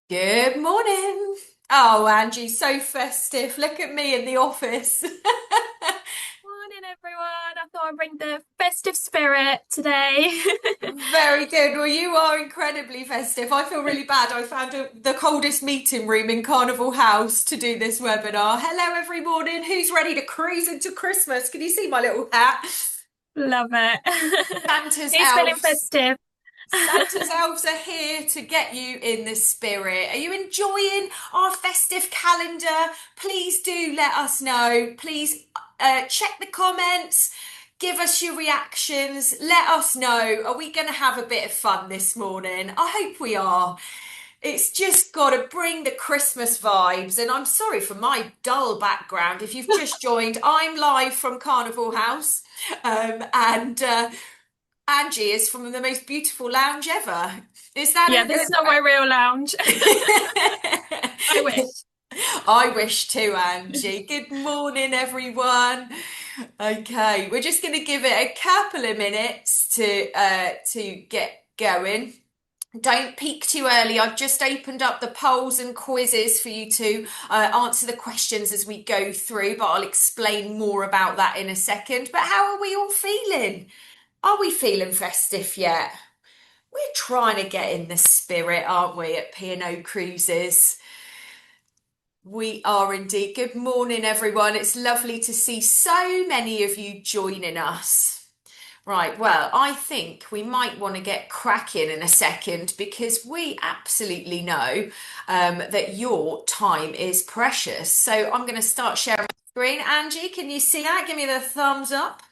Good morning. Oh, Angie, so festive. Look at me in the office. Morning, everyone. I thought I'd bring the festive spirit today. Very good. Well, you are incredibly festive. I feel really bad. I found the coldest meeting room in Carnival House to do this webinar. Hello, every morning. Who's ready to cruise into Christmas? Can you see my little hat? Love it. Santa's Who's feeling elves. festive? Santa's elves are here to get you in the spirit. Are you enjoying our festive calendar? Please do let us know. Please check the comments. Give us your reactions. Let us know. Are we going to have a bit of fun this morning? I hope we are. It's just got to bring the Christmas vibes. And I'm sorry for my dull background. If you've just joined, I'm live from Carnival House. And Angie is from the most beautiful lounge ever. Is Yeah, this is not my real lounge. I wish. I wish too, Angie. Good morning, everyone. Okay, we're just going to give it a couple of minutes to get going. Don't peak too early. I've just opened up the polls and quizzes for you to answer the questions as we go through, but I'll explain more about that in a second. But how are we all feeling? Are we feeling festive yet? We're trying to get in the spirit, aren't we, at P&O Cruises? We are indeed. Good morning, everyone. It's lovely to see so many of you joining us. Right, well, I think we might want to get cracking in a second because we absolutely know that your time is precious. So I'm going to start sharing my screen. Angie, can you see that? Give me the thumbs up.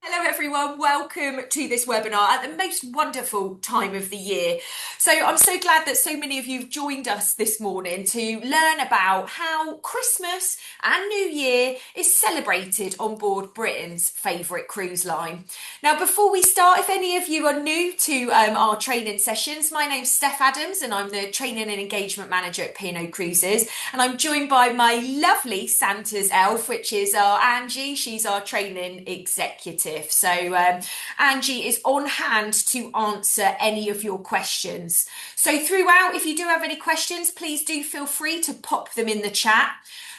Hello, everyone. Welcome to this webinar at the most wonderful time of the year. So I'm so glad that so many of you have joined us this morning to learn about how Christmas and New Year is celebrated on board Britain's favourite cruise line. Now, before we start, if any of you are new to our training sessions, my name's Steph Adams and I'm the Training and Engagement Manager at P&O Cruises. And I'm joined by my lovely Santa's elf, which is our Angie. She's our training executive. So Angie is on hand to answer any of your questions. So throughout, if you do have any questions, please do feel free to pop them in the chat.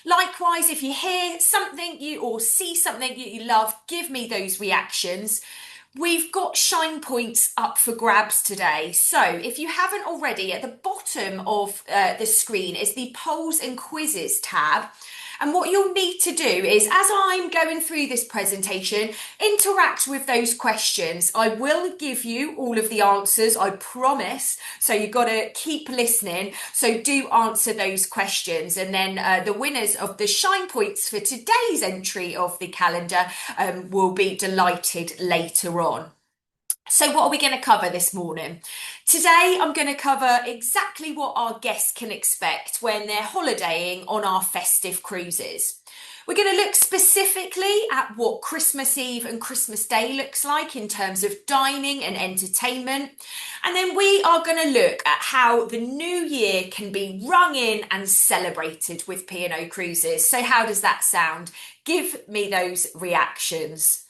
Likewise, if you hear something or see something that you love, give me those reactions. We've got shine points up for grabs today. So if you haven't already, at the bottom of the screen is the polls and quizzes tab. And what you'll need to do is, as I'm going through this presentation, interact with those questions. I will give you all of the answers, I promise. So you've got to keep listening. So do answer those questions. And then the winners of the shine points for today's entry of the calendar will be delighted later on. So what are we going to cover this morning? Today, I'm going to cover exactly what our guests can expect when they're holidaying on our festive cruises. We're going to look specifically at what Christmas Eve and Christmas Day looks like in terms of dining and entertainment. And then we are going to look at how the new year can be rung in and celebrated with P&O Cruises. So how does that sound? Give me those reactions.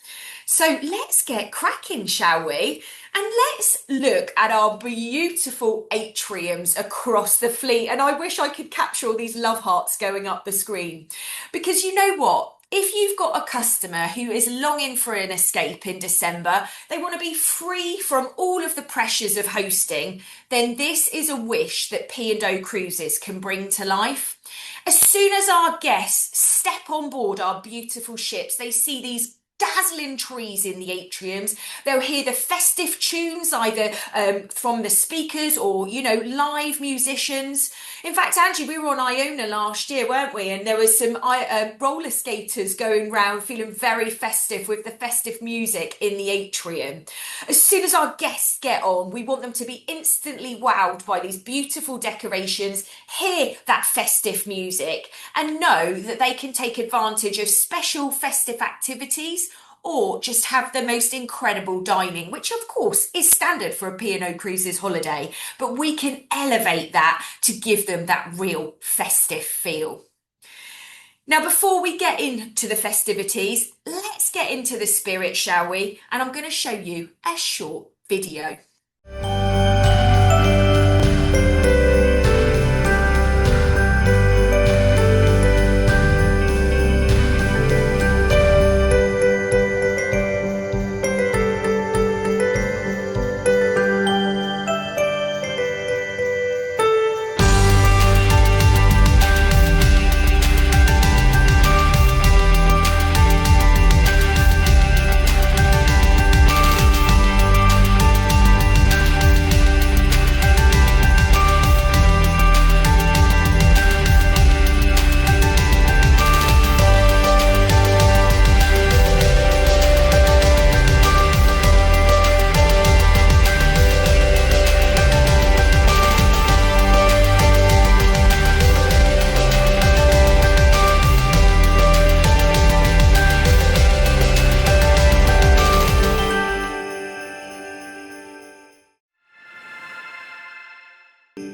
So let's get cracking, shall we? And let's look at our beautiful atriums across the fleet. And I wish I could capture all these love hearts going up the screen. Because you know what? If you've got a customer who is longing for an escape in December, they want to be free from all of the pressures of hosting, then this is a wish that P&O Cruises can bring to life. As soon as our guests step on board our beautiful ships, they see these dazzling trees in the atriums. They'll hear the festive tunes either from the speakers or, live musicians. In fact, Angie, we were on Iona last year, weren't we? And there was some roller skaters going round feeling very festive with the festive music in the atrium. As soon as our guests get on, we want them to be instantly wowed by these beautiful decorations, hear that festive music, and know that they can take advantage of special festive activities or just have the most incredible dining, which of course is standard for a P&O Cruises holiday, but we can elevate that to give them that real festive feel. Now, before we get into the festivities, let's get into the spirit, shall we? And I'm going to show you a short video.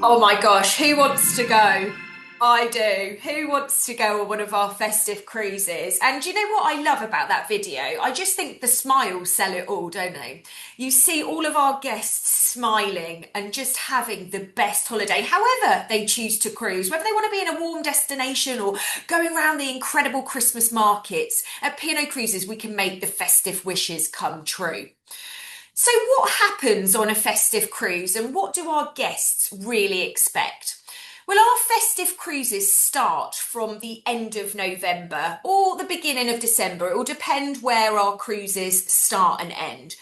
Oh my gosh, who wants to go? I do. Who wants to go on one of our festive cruises? And do you know what I love about that video? I just think the smiles sell it all, don't they? You see all of our guests smiling and just having the best holiday, however they choose to cruise, whether they want to be in a warm destination or going around the incredible Christmas markets. At P&O Cruises, we can make the festive wishes come true. So, what happens on a festive cruise and what do our guests really expect? Well, our festive cruises start from the end of November or the beginning of December. It will depend where our cruises start and end.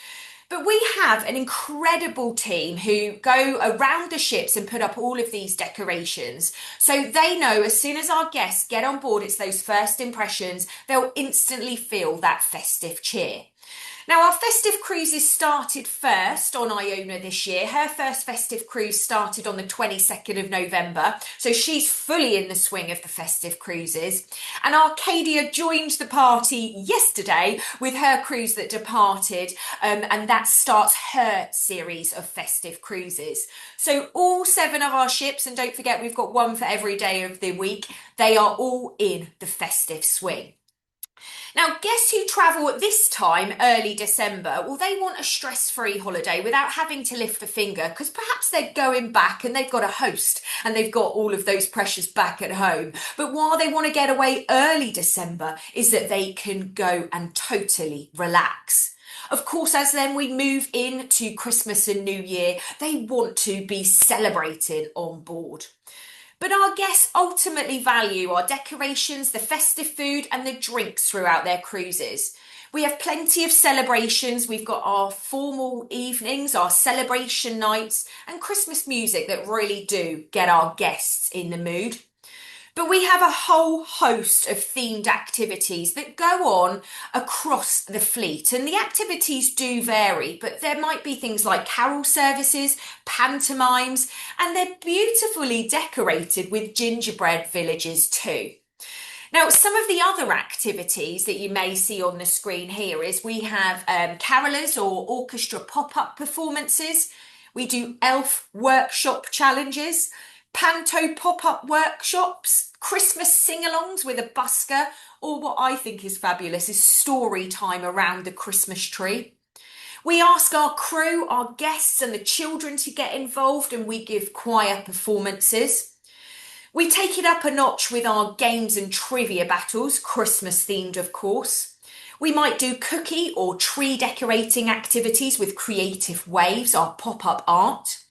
But we have an incredible team who go around the ships and put up all of these decorations. So they know as soon as our guests get on board, it's those first impressions, they'll instantly feel that festive cheer. Now, our festive cruises started first on Iona this year. Her first festive cruise started on the 22nd of November, so she's fully in the swing of the festive cruises. And Arcadia joined the party yesterday with her cruise that departed, and that starts her series of festive cruises. So, all seven of our ships, and don't forget we've got one for every day of the week, they are all in the festive swing. Now, guests who travel at this time, early December, well, they want a stress-free holiday without having to lift a finger because perhaps they're going back and they've got a host and they've got all of those pressures back at home. But why they want to get away early December is that they can go and totally relax. Of course, as then we move into Christmas and New Year, they want to be celebrating on board. But our guests ultimately value our decorations, the festive food, and the drinks throughout their cruises. We have plenty of celebrations. We've got our formal evenings, our celebration nights, and Christmas music that really do get our guests in the mood. But we have a whole host of themed activities that go on across the fleet. And the activities do vary, but there might be things like carol services, pantomimes, and they're beautifully decorated with gingerbread villages too. Now, some of the other activities that you may see on the screen here is we have carolers or orchestra pop-up performances. We do elf workshop challenges, panto pop-up workshops, Christmas sing-alongs with a busker, or what I think is fabulous is story time around the Christmas tree. We ask our crew, our guests and the children to get involved and we give choir performances. We take it up a notch with our games and trivia battles, Christmas themed, of course. We might do cookie or tree decorating activities with creative waves, our pop-up art.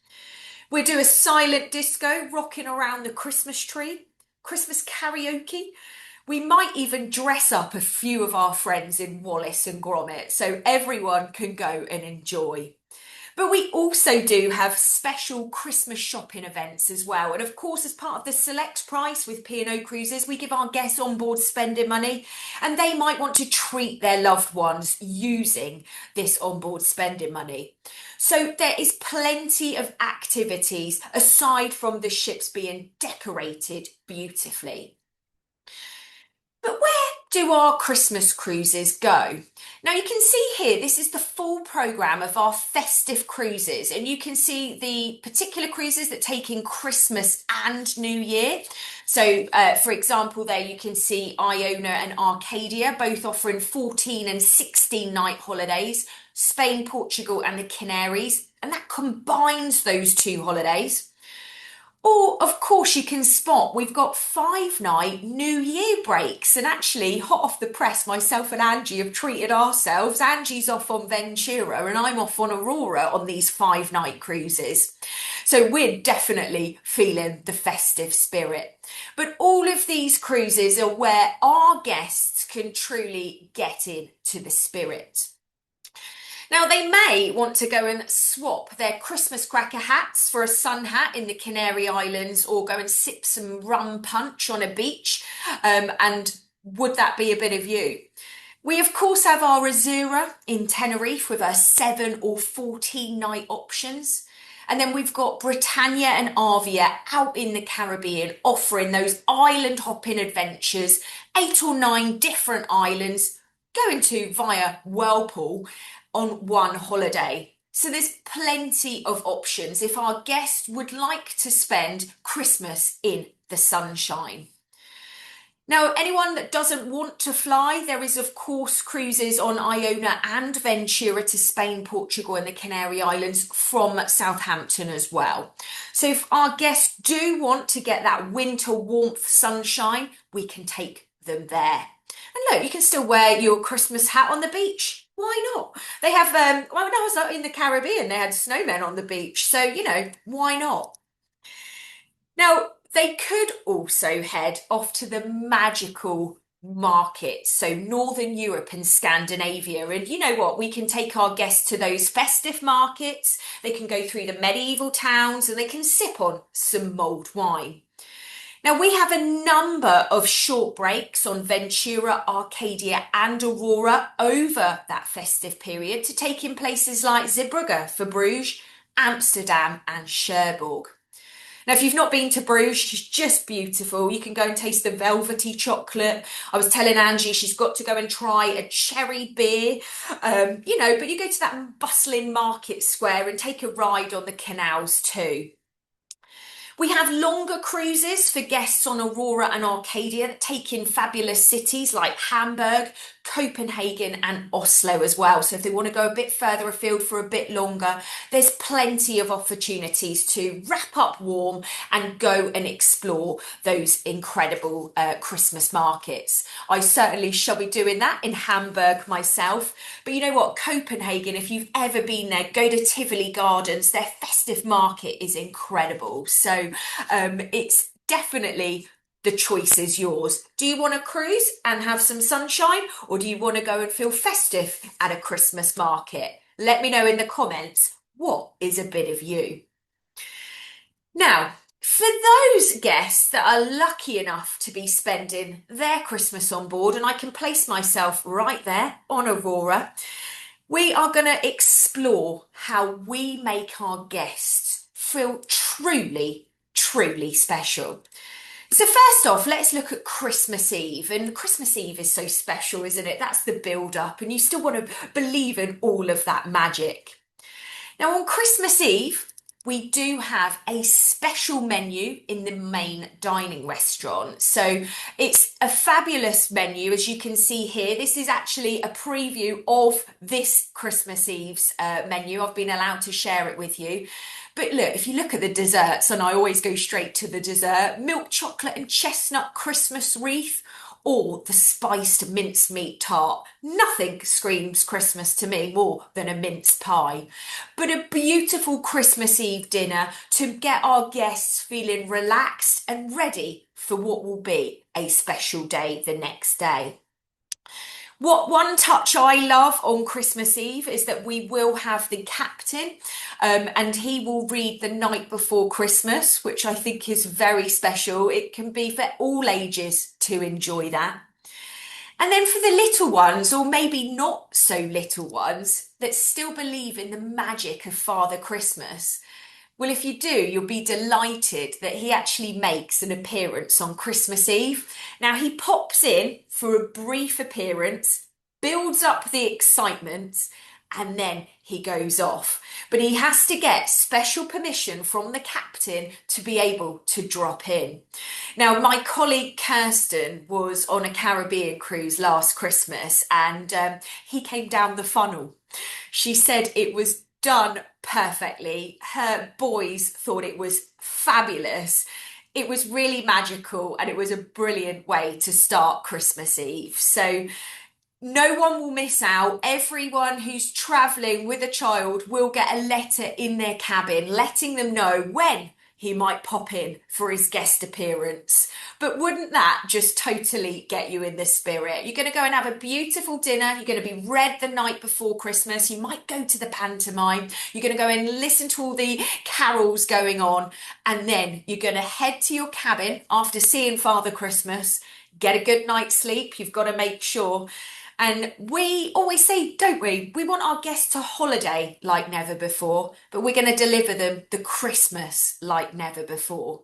We do a silent disco, rocking around the Christmas tree, Christmas karaoke. We might even dress up a few of our friends in Wallace and Gromit so everyone can go and enjoy. But we also do have special Christmas shopping events as well. And of course, as part of the select price with P&O Cruises, we give our guests on board spending money and they might want to treat their loved ones using this onboard spending money. So there is plenty of activities aside from the ships being decorated beautifully. But where do our Christmas cruises go? Now you can see here, this is the full programme of our festive cruises, and you can see the particular cruises that take in Christmas and New Year. So, for example, there you can see Iona and Arcadia, both offering 14 and 16 night holidays, Spain, Portugal, and the Canaries, and that combines those two holidays. Or, of course, you can spot we've got 5 night New Year breaks. And actually, hot off the press, myself and Angie have treated ourselves. Angie's off on Ventura and I'm off on Aurora on these 5 night cruises. So we're definitely feeling the festive spirit. But all of these cruises are where our guests can truly get into the spirit. Now, they may want to go and swap their Christmas cracker hats for a sun hat in the Canary Islands or go and sip some rum punch on a beach. And would that be a bit of you? We, of course, have our Azura in Tenerife with our 7 or 14 night options. And then we've got Britannia and Avia out in the Caribbean offering those island hopping adventures, 8 or 9 different islands, going to via Whirlpool on one holiday. So there's plenty of options if our guest would like to spend Christmas in the sunshine. Now, anyone that doesn't want to fly, there is, of course, cruises on Iona and Ventura to Spain, Portugal, and the Canary Islands from Southampton as well. So, if our guests do want to get that winter warmth sunshine, we can take them there. And look, you can still wear your Christmas hat on the beach. Why not? They have, well, when I was in the Caribbean, they had snowmen on the beach. So, why not? Now, they could also head off to the magical markets, so Northern Europe and Scandinavia. And you know what? We can take our guests to those festive markets. They can go through the medieval towns and they can sip on some mulled wine. Now, we have a number of short breaks on Ventura, Arcadia, and Aurora over that festive period to take in places like Zeebrugge for Bruges, Amsterdam, and Cherbourg. Now, if you've not been to Bruges, it's just beautiful. You can go and taste the velvety chocolate. I was telling Angie she's got to go and try a cherry beer, but you go to that bustling market square and take a ride on the canals too. We have longer cruises for guests on Aurora and Arcadia that take in fabulous cities like Hamburg, Copenhagen and Oslo as well. So if they want to go a bit further afield for a bit longer, there's plenty of opportunities to wrap up warm and go and explore those incredible Christmas markets. I certainly shall be doing that in Hamburg myself. But you know what? Copenhagen, if you've ever been there, go to Tivoli Gardens. Their festive market is incredible. So it's definitely the choice is yours. Do you want to cruise and have some sunshine, or do you want to go and feel festive at a Christmas market? Let me know in the comments, what is a bit of you? Now, for those guests that are lucky enough to be spending their Christmas on board, and I can place myself right there on Aurora, we are going to explore how we make our guests feel truly special. So first off, let's look at Christmas Eve. And Christmas Eve is so special, isn't it? That's the build up, and you still want to believe in all of that magic. Now, on Christmas Eve, we do have a special menu in the main dining restaurant. So it's a fabulous menu, as you can see here. This is actually a preview of this Christmas Eve's menu. I've been allowed to share it with you. But look, if you look at the desserts, and I always go straight to the dessert, milk chocolate and chestnut Christmas wreath, or the spiced mincemeat tart. Nothing screams Christmas to me more than a mince pie. But a beautiful Christmas Eve dinner to get our guests feeling relaxed and ready for what will be a special day the next day. What one touch I love on Christmas Eve is that we will have the captain and he will read the night before Christmas, which I think is very special. It can be for all ages to enjoy that. And then for the little ones, or maybe not so little ones, that still believe in the magic of Father Christmas, well, if you do, you'll be delighted that he actually makes an appearance on Christmas Eve. Now, he pops in for a brief appearance, builds up the excitement, and then he goes off. But he has to get special permission from the captain to be able to drop in. Now, my colleague Kirsten was on a Caribbean cruise last Christmas, and he came down the funnel. She said it was done perfectly. Her boys thought it was fabulous. It was really magical, and it was a brilliant way to start Christmas Eve. So no one will miss out. Everyone who's travelling with a child will get a letter in their cabin letting them know when he might pop in for his guest appearance. But wouldn't that just totally get you in the spirit? You're going to go and have a beautiful dinner. You're going to be read the night before Christmas. You might go to the pantomime. You're going to go and listen to all the carols going on. And then you're going to head to your cabin after seeing Father Christmas. Get a good night's sleep. You've got to make sure. And we always say, don't we? We want our guests to holiday like never before, but we're going to deliver them the Christmas like never before.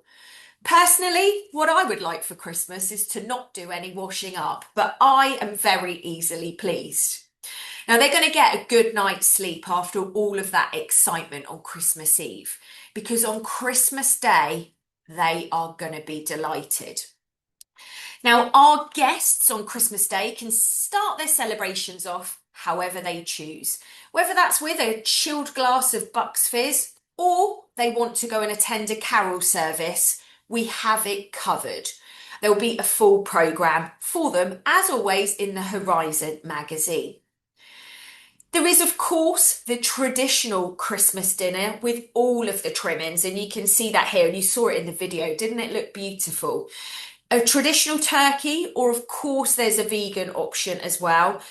Personally, what I would like for Christmas is to not do any washing up, but I am very easily pleased. Now they're going to get a good night's sleep after all of that excitement on Christmas Eve, because on Christmas Day, they are going to be delighted. Now, our guests on Christmas Day can start their celebrations off however they choose, whether that's with a chilled glass of Bucks Fizz or they want to go and attend a carol service. We have it covered. There will be a full programme for them, as always, in the Horizon magazine. There is, of course, the traditional Christmas dinner with all of the trimmings, and you can see that here, and you saw it in the video. Didn't it look beautiful? A traditional turkey, or of course, there's a vegan option as well.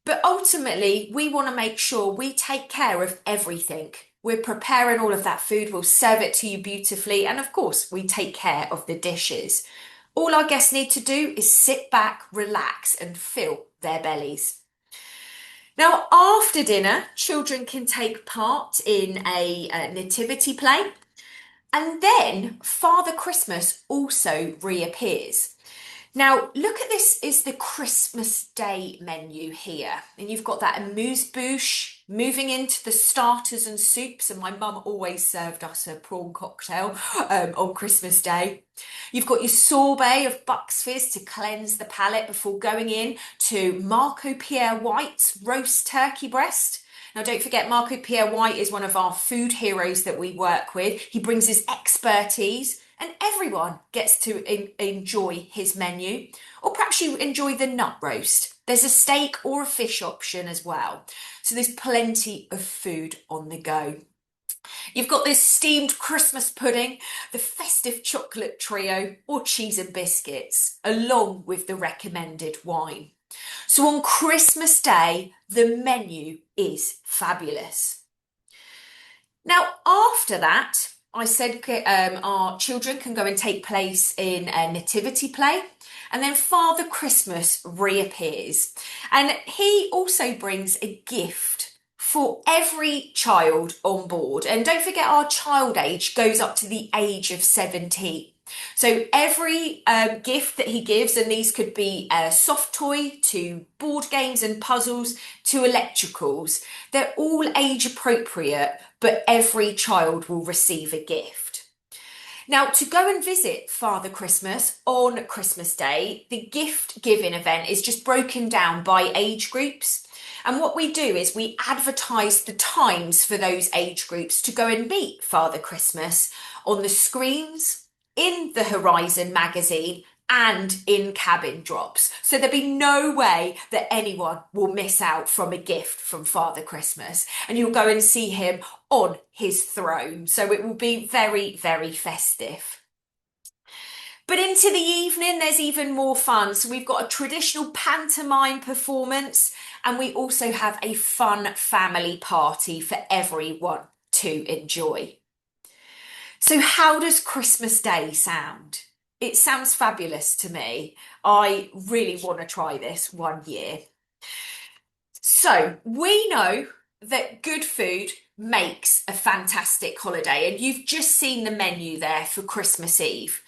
But ultimately, we want to make sure we take care of everything. We're preparing all of that food, we'll serve it to you beautifully, and of course, we take care of the dishes. All our guests need to do is sit back, relax, and fill their bellies. Now, after dinner, children can take part in a nativity play, and then Father Christmas also reappears. Now, look at this is the Christmas Day menu here. And you've got that amuse-bouche moving into the starters and soups. And my mum always served us a prawn cocktail on Christmas Day. You've got your sorbet of Bucks Fizz to cleanse the palate before going in to Marco Pierre White's roast turkey breast. Now, don't forget, Marco Pierre White is one of our food heroes that we work with. He brings his expertise, and everyone gets to enjoy his menu. Or perhaps you enjoy the nut roast. There's a steak or a fish option as well. So there's plenty of food on the go. You've got this steamed Christmas pudding, the festive chocolate trio, or cheese and biscuits, along with the recommended wine. So on Christmas Day, the menu is fabulous. Now, after that, I said our children can go and take place in a nativity play, and then Father Christmas reappears. And he also brings a gift for every child on board. And don't forget, our child age goes up to the age of 17. So every gift that he gives, and these could be a soft toy to board games and puzzles to electricals, they're all age appropriate, but every child will receive a gift. Now, to go and visit Father Christmas on Christmas Day, the gift giving event is just broken down by age groups. And what we do is we advertise the times for those age groups to go and meet Father Christmas on the screens, in the Horizon magazine, and in cabin drops. So there'll be no way that anyone will miss out from a gift from Father Christmas. And you'll go and see him on his throne. So it will be very, very festive. But into the evening, there's even more fun. So we've got a traditional pantomime performance, and we also have a fun family party for everyone to enjoy. So how does Christmas Day sound? It sounds fabulous to me. I really want to try this one year. So we know that good food makes a fantastic holiday, and you've just seen the menu there for Christmas Eve.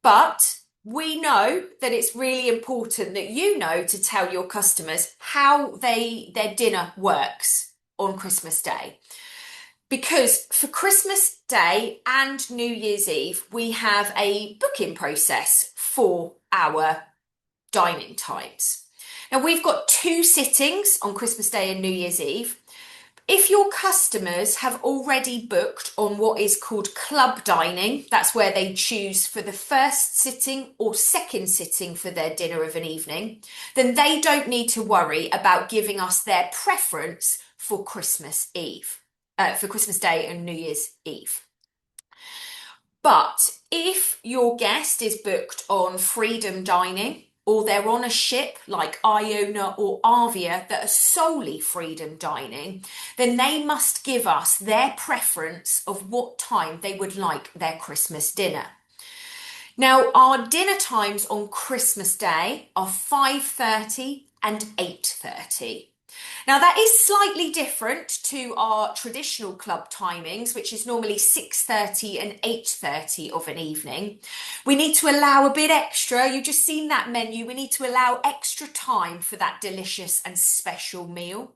But we know that it's really important that you know to tell your customers how their dinner works on Christmas Day. Because for Christmas Day and New Year's Eve, we have a booking process for our dining times. Now, we've got 2 sittings on Christmas Day and New Year's Eve. If your customers have already booked on what is called club dining, that's where they choose for the first sitting or second sitting for their dinner of an evening, then they don't need to worry about giving us their preference for Christmas Eve. For Christmas Day and New Year's Eve. But if your guest is booked on Freedom Dining, or they're on a ship like Iona or Avia that are solely Freedom Dining, then they must give us their preference of what time they would like their Christmas dinner. Now, our dinner times on Christmas Day are 5:30 and 8:30. Now, that is slightly different to our traditional club timings, which is normally 6:30 and 8:30 of an evening. We need to allow a bit extra. You've just seen that menu. We need to allow extra time for that delicious and special meal.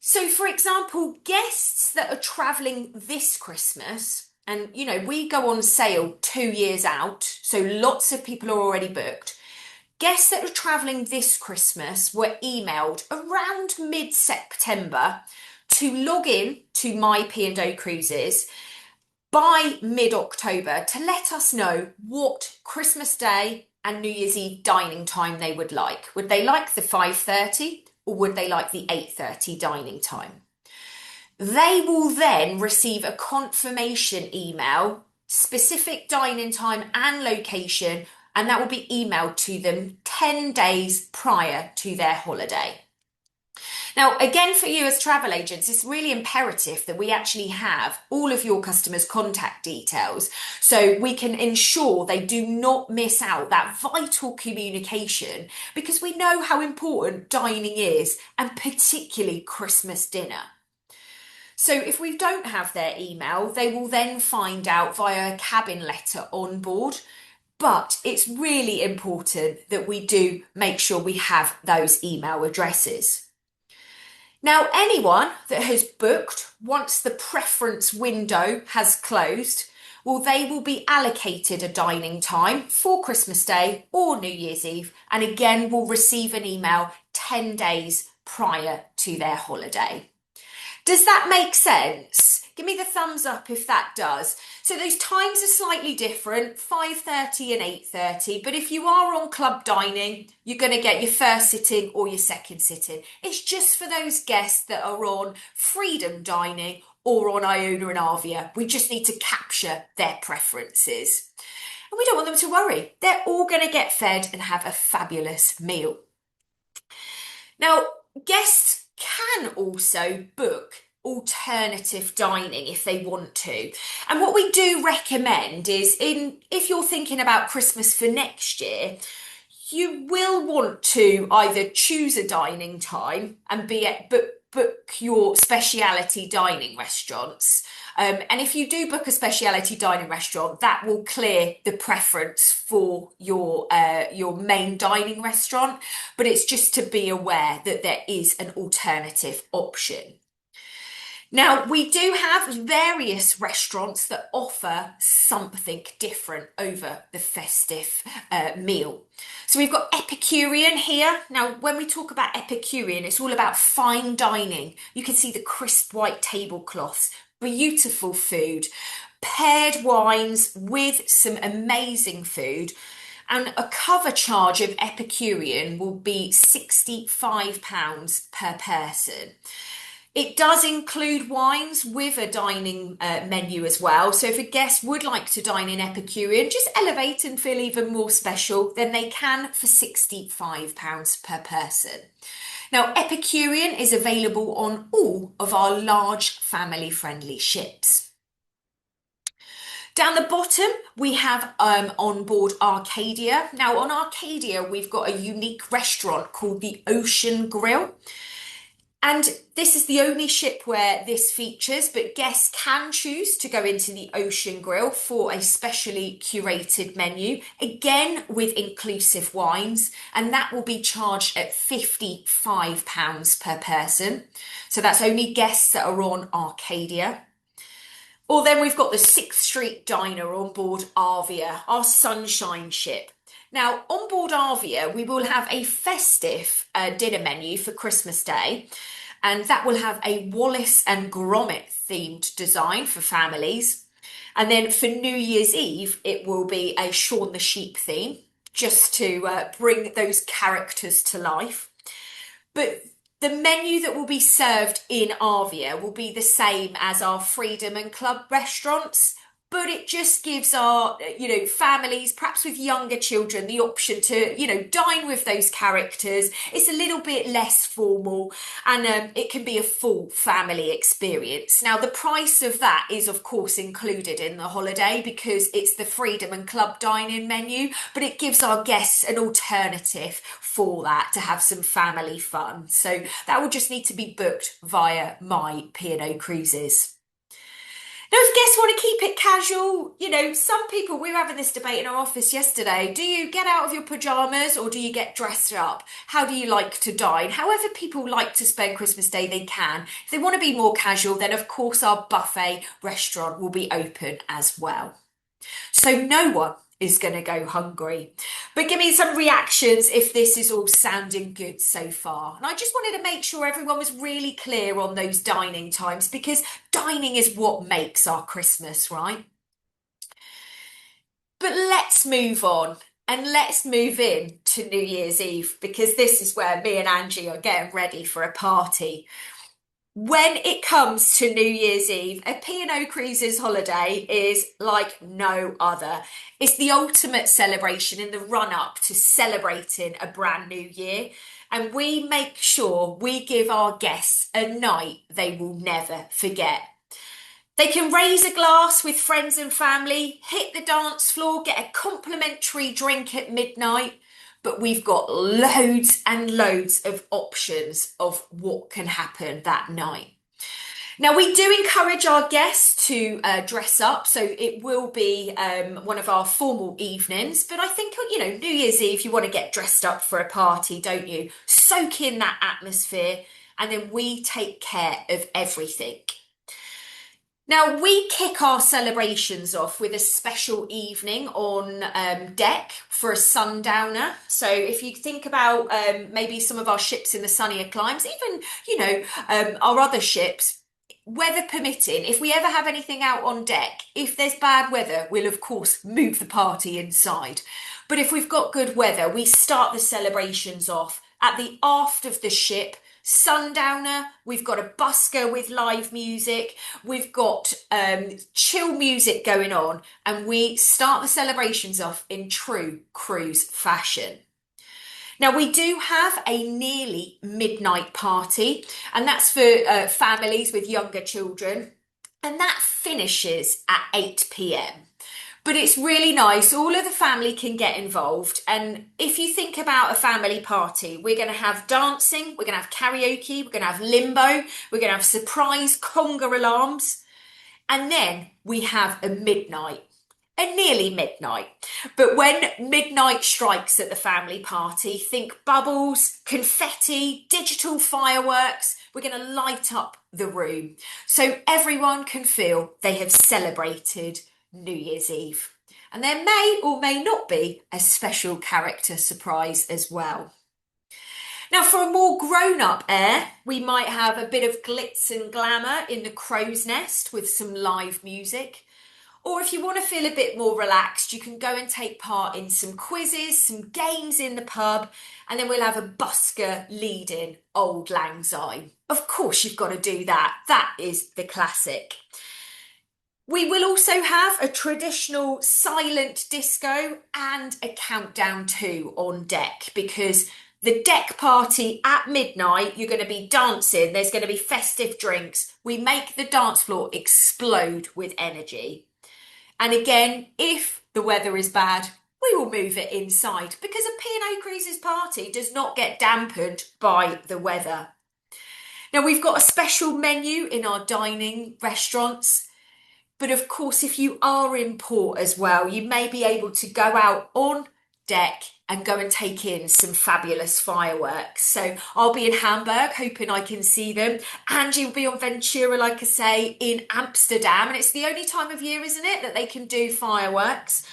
So, for example, guests that are traveling this Christmas, and we go on sale 2 years out, so lots of people are already booked. Guests that are traveling this Christmas were emailed around mid-September to log in to my P&O Cruises by mid-October to let us know what Christmas Day and New Year's Eve dining time they would like. Would they like the 5:30 or would they like the 8:30 dining time? They will then receive a confirmation email, specific dining time and location, and that will be emailed to them 10 days prior to their holiday. Now, again, for you as travel agents, it's really imperative that we actually have all of your customers' contact details so we can ensure they do not miss out that vital communication because we know how important dining is, and particularly Christmas dinner. So if we don't have their email, they will then find out via a cabin letter on board. But it's really important that we do make sure we have those email addresses. Now, anyone that has booked once the preference window has closed, well, they will be allocated a dining time for Christmas Day or New Year's Eve, and again will receive an email 10 days prior to their holiday. Does that make sense? Give me the thumbs up if that does. So those times are slightly different, 5:30 and 8:30, but if you are on club dining, you're going to get your first sitting or your second sitting. It's just for those guests that are on Freedom Dining or on Iona and Avia. We just need to capture their preferences. And we don't want them to worry. They're all going to get fed and have a fabulous meal. Now, guests can also book alternative dining if they want to. And what we do recommend is if you're thinking about Christmas for next year, you will want to either choose a dining time and book your speciality dining restaurants. And if you do book a speciality dining restaurant, that will clear the preference for your main dining restaurant. But it's just to be aware that there is an alternative option. Now, we do have various restaurants that offer something different over the festive meal. So we've got Epicurean here. Now, when we talk about Epicurean, it's all about fine dining. You can see the crisp white tablecloths, beautiful food, paired wines with some amazing food. And a cover charge of Epicurean will be £65 per person. It does include wines with a dining menu as well. So if a guest would like to dine in Epicurean, just elevate and feel even more special, then they can for £65 per person. Now, Epicurean is available on all of our large family-friendly ships. Down the bottom, we have on board Arcadia. Now, on Arcadia, we've got a unique restaurant called the Ocean Grill. And this is the only ship where this features, but guests can choose to go into the Ocean Grill for a specially curated menu, again with inclusive wines, and that will be charged at £55 per person. So that's only guests that are on Arcadia. Or then we've got the 6th Street Diner on board Avia, our sunshine ship. Now, on board Avia, we will have a festive dinner menu for Christmas Day, and that will have a Wallace and Gromit themed design for families. And then for New Year's Eve, it will be a Shaun the Sheep theme, just to bring those characters to life. But the menu that will be served in Avia will be the same as our Freedom and Club restaurants, but it just gives our, families, perhaps with younger children, the option to, dine with those characters. It's a little bit less formal and it can be a full family experience. Now, the price of that is, of course, included in the holiday because it's the Freedom and Club dine-in menu, but it gives our guests an alternative for that to have some family fun. So that will just need to be booked via my P&O Cruises. Now, if guests want to keep it casual. Some people, we were having this debate in our office yesterday. Do you get out of your pajamas or do you get dressed up? How do you like to dine? However, people like to spend Christmas Day, they can. If they want to be more casual, then of course our buffet restaurant will be open as well. So no one is going to go hungry. But give me some reactions if this is all sounding good so far. And I just wanted to make sure everyone was really clear on those dining times because dining is what makes our Christmas, right? But let's move on and let's move in to New Year's Eve because this is where me and Angie are getting ready for a party. When it comes to New Year's Eve, a P&O Cruises holiday is like no other. It's the ultimate celebration in the run up to celebrating a brand new year. And we make sure we give our guests a night they will never forget. They can raise a glass with friends and family, hit the dance floor, get a complimentary drink at midnight. But we've got loads and loads of options of what can happen that night. Now, we do encourage our guests to dress up, so it will be one of our formal evenings. But I think, New Year's Eve, you want to get dressed up for a party, don't you? Soak in that atmosphere, and then we take care of everything. Now, we kick our celebrations off with a special evening on deck for a sundowner. So, if you think about maybe some of our ships in the sunnier climes, even, our other ships, weather permitting, if we ever have anything out on deck, if there's bad weather, we'll of course move the party inside. But if we've got good weather, we start the celebrations off at the aft of the ship. Sundowner, we've got a busker with live music, we've got chill music going on, and we start the celebrations off in true cruise fashion. Now, we do have a nearly midnight party, and that's for families with younger children, and that finishes at 8 p.m. But it's really nice. All of the family can get involved. And if you think about a family party, we're going to have dancing, we're going to have karaoke, we're going to have limbo, we're going to have surprise conga alarms. And then we have a midnight, a nearly midnight. But when midnight strikes at the family party, think bubbles, confetti, digital fireworks. We're going to light up the room so everyone can feel they have celebrated New Year's Eve. And there may or may not be a special character surprise as well. Now, for a more grown-up air, we might have a bit of glitz and glamour in the crow's nest with some live music. Or if you want to feel a bit more relaxed, you can go and take part in some quizzes, some games in the pub, and then we'll have a busker leading Auld Lang Syne. Of course, you've got to do that. That is the classic. We will also have a traditional silent disco and a countdown too on deck because the deck party at midnight, you're going to be dancing, there's going to be festive drinks. We make the dance floor explode with energy. And again, if the weather is bad, we will move it inside because a P&O Cruises party does not get dampened by the weather. Now, we've got a special menu in our dining restaurants. But of course, if you are in port as well, you may be able to go out on deck and go and take in some fabulous fireworks. So I'll be in Hamburg, hoping I can see them. Angie will be on Ventura, like I say, in Amsterdam. And it's the only time of year, isn't it, that they can do fireworks.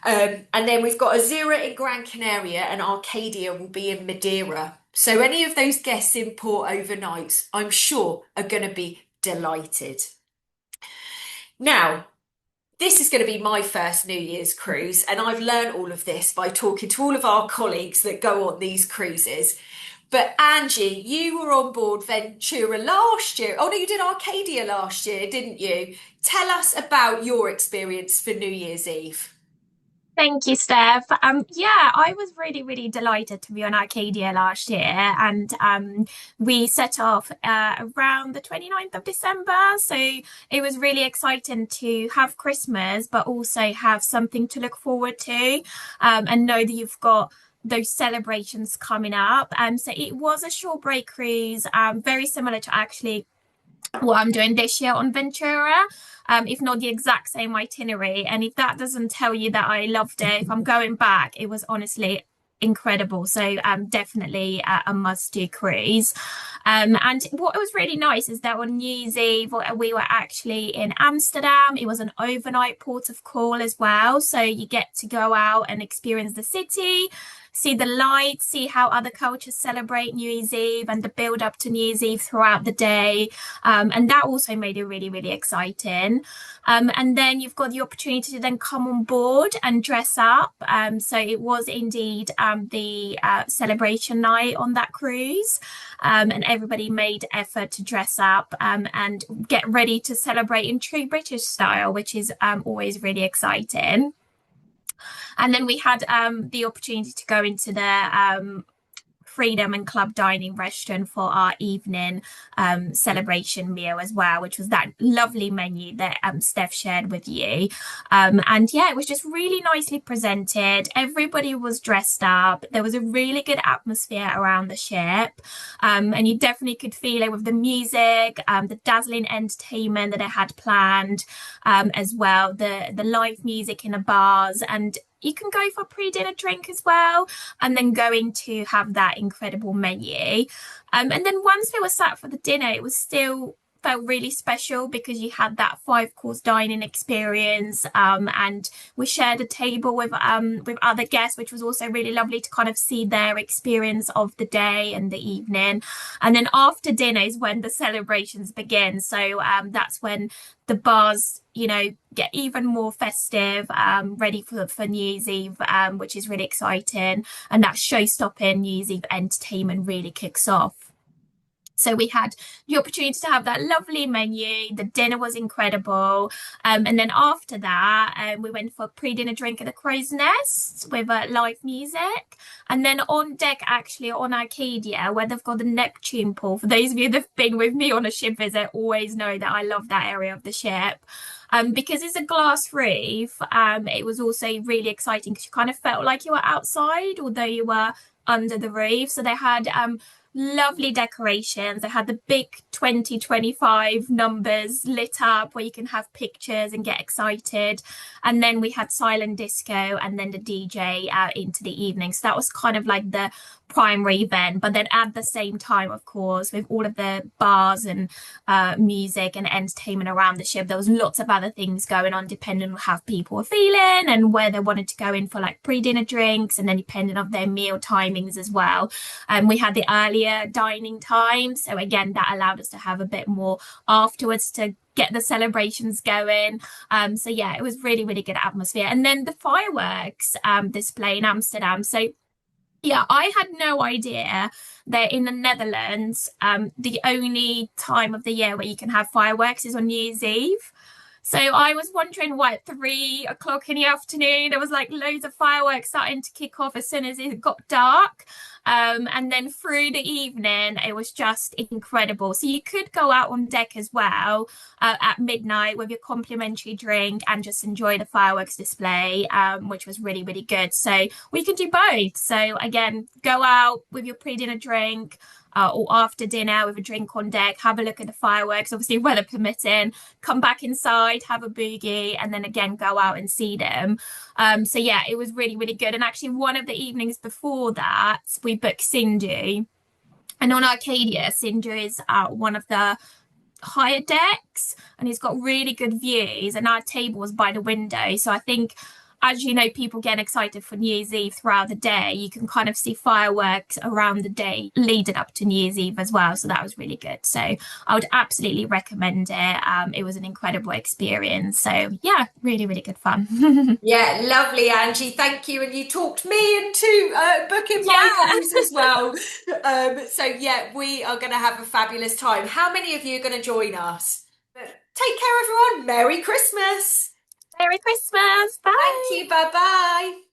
And then we've got Azura in Gran Canaria and Arcadia will be in Madeira. So any of those guests in port overnight, I'm sure, are going to be delighted. Now, this is going to be my first New Year's cruise, and I've learned all of this by talking to all of our colleagues that go on these cruises. But Angie, you were on board Ventura last year. Oh no, you did Arcadia last year, didn't you? Tell us about your experience for New Year's Eve. Thank you, Steph. Yeah, I was really, really delighted to be on Arcadia last year, and we set off around the 29th of December. So it was really exciting to have Christmas, but also have something to look forward to, and know that you've got those celebrations coming up. So it was a short break cruise, very similar to actually what I'm doing this year on Ventura, if not the exact same itinerary. And if that doesn't tell you that I loved it, if I'm going back, it was honestly incredible. So definitely a must-do cruise. And what was really nice is that on New Year's Eve, we were actually in Amsterdam. It was an overnight port of call as well. So you get to go out and experience the city, see the lights, see how other cultures celebrate New Year's Eve and the build up to New Year's Eve throughout the day. And that also made it really, really exciting. And then you've got the opportunity to then come on board and dress up. So it was indeed the celebration night on that cruise. And everybody made effort to dress up and get ready to celebrate in true British style, which is always really exciting. And then we had the opportunity to go into the Freedom and Club Dining restaurant for our evening celebration meal as well, which was that lovely menu that Steph shared with you. And yeah, it was just really nicely presented. Everybody was dressed up. There was a really good atmosphere around the ship. And you definitely could feel it with the music, the dazzling entertainment that I had planned, as well, the live music in the bars. And you can go for a pre-dinner drink as well, and then going to have that incredible menu. And then once we were sat for the dinner, it was still felt really special because you had that five-course dining experience, and we shared a table with other guests, which was also really lovely to kind of see their experience of the day and the evening. And then after dinner is when the celebrations begin. So that's when the bars, get even more festive, ready for New Year's Eve, which is really exciting. And that show-stopping New Year's Eve entertainment really kicks off. So we had the opportunity to have that lovely menu. The dinner was incredible. And then after that, we went for a pre-dinner drink at the Crow's Nest with live music. And then on deck, actually on Arcadia, where they've got the Neptune pool. For those of you that've been with me on a ship visit, always know that I love that area of the ship. Because it's a glass reef, it was also really exciting because you kind of felt like you were outside, although you were under the reef. So they had lovely decorations. They had the big 2025 numbers lit up where you can have pictures and get excited. And then we had silent disco and then the DJ into the evening. So that was kind of like the primary event. But then at the same time, of course, with all of the bars and music and entertainment around the ship, there was lots of other things going on depending on how people were feeling and where they wanted to go in for like pre-dinner drinks, and then depending on their meal timings as well. And we had the earlier dining time. So again, that allowed us to have a bit more afterwards to get the celebrations going. So yeah, it was really, really good atmosphere. And then the fireworks display in Amsterdam. So yeah, I had no idea that in the Netherlands, the only time of the year where you can have fireworks is on New Year's Eve. So I was wondering why at 3 o'clock in the afternoon there was like loads of fireworks starting to kick off as soon as it got dark. And then through the evening, it was just incredible. So you could go out on deck as well at midnight with your complimentary drink and just enjoy the fireworks display, which was really, really good. So we can do both. So again, go out with your pre-dinner drink, or after dinner with a drink on deck, have a look at the fireworks, obviously weather permitting, come back inside, have a boogie, and then again go out and see them. So yeah, it was really, really good. And actually one of the evenings before that, we booked Sindhu. And on Arcadia, Sindhu is one of the higher decks and it's got really good views. And our table was by the window. So I think as you know, people get excited for New Year's Eve throughout the day. You can kind of see fireworks around the day leading up to New Year's Eve as well. So that was really good. So I would absolutely recommend it. It was an incredible experience. So yeah, really, really good fun. Yeah, lovely, Angie. Thank you. And you talked me into booking my Yeah. cruise as well. So yeah, we are going to have a fabulous time. How many of you are going to join us? Take care, everyone. Merry Christmas. Merry Christmas. Thank Bye. you. Bye bye.